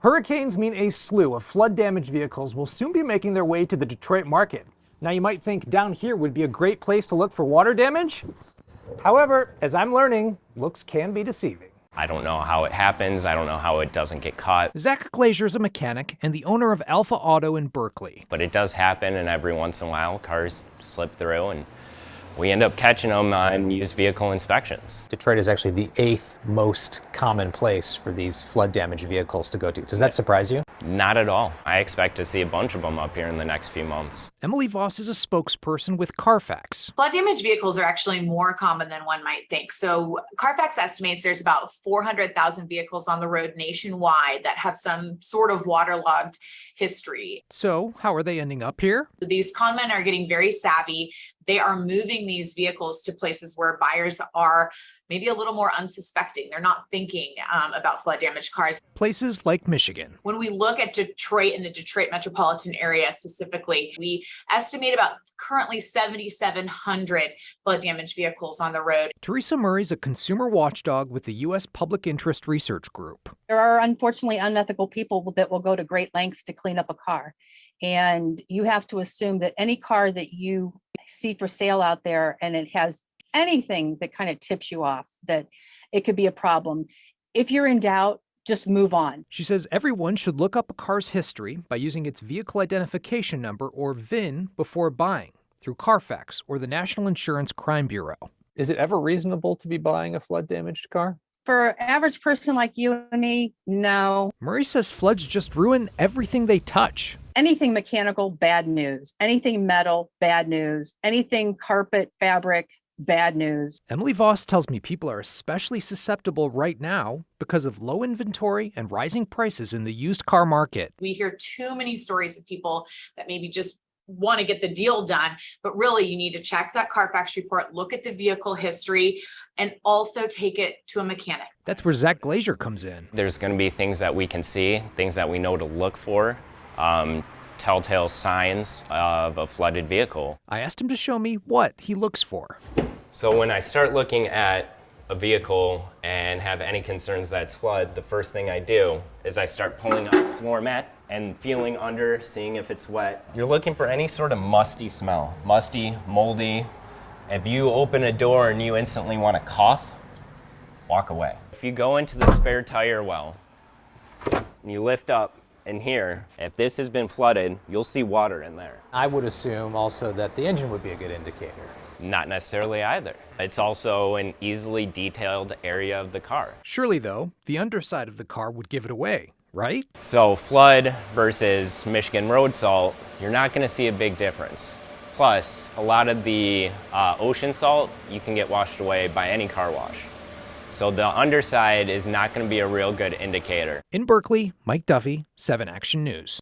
Hurricanes mean a slew of flood-damaged vehicles will soon be making their way to the Detroit market. Now you might think down here would be a great place to look for water damage. However, as I'm learning, looks can be deceiving. I don't know how it happens. I don't know how it doesn't get caught. Zach Glazier is a mechanic and the owner of Alpha Auto in Berkeley. But it does happen, and every once in a while cars slip through and we end up catching them on used vehicle inspections. Detroit is actually the 8th most common place for these flood damaged vehicles to go to. Does that surprise you? Not at all. I expect to see a bunch of them up here in the next few months. Emily Voss is a spokesperson with Carfax. Flood damaged vehicles are actually more common than one might think. So Carfax estimates there's about 400,000 vehicles on the road nationwide that have some sort of waterlogged history. So how are they ending up here? These con men are getting very savvy. They are moving these vehicles to places where buyers are maybe a little more unsuspecting. They're not thinking about flood damaged cars. Places like Michigan. When we look at Detroit and the Detroit metropolitan area specifically, we estimate about currently 7,700 flood damaged vehicles on the road. Teresa Murray's a consumer watchdog with the U.S. Public Interest Research Group. There are unfortunately unethical people that will go to great lengths to clean up a car. And you have to assume that any car that you see for sale out there and it has anything that kind of tips you off that it could be a problem, if you're in doubt, just move on. She says everyone should look up a car's history by using its vehicle identification number or VIN before buying through Carfax or the National Insurance Crime Bureau. Is it ever reasonable to be buying a flood damaged car? For an average person like you and me, no. Murray says floods just ruin everything they touch. Anything mechanical, bad news. Anything metal, bad news. Anything carpet, fabric, bad news. Emily Voss tells me people are especially susceptible right now because of low inventory and rising prices in the used car market. We hear too many stories of people that maybe just want to get the deal done, but really you need to check that Carfax report, look at the vehicle history, and also take it to a mechanic. That's where Zach Glazier comes in. There's going to be things that we can see, things that we know to look for, telltale signs of a flooded vehicle. I asked him to show me what he looks for. So when I start looking at a vehicle and have any concerns that it's flood, the first thing I do is I start pulling up floor mats and feeling under, seeing if it's wet. You're looking for any sort of musty smell, musty, moldy. If you open a door and you instantly want to cough, walk away. If you go into the spare tire well and you lift up in here, if this has been flooded, you'll see water in there. I would assume also that the engine would be a good indicator. Not necessarily either. It's also an easily detailed area of the car. Surely, though, the underside of the car would give it away, right? So flood versus Michigan road salt, you're not going to see a big difference. Plus, a lot of the ocean salt, you can get washed away by any car wash. So the underside is not going to be a real good indicator. In Berkeley, Mike Duffy, 7 Action News.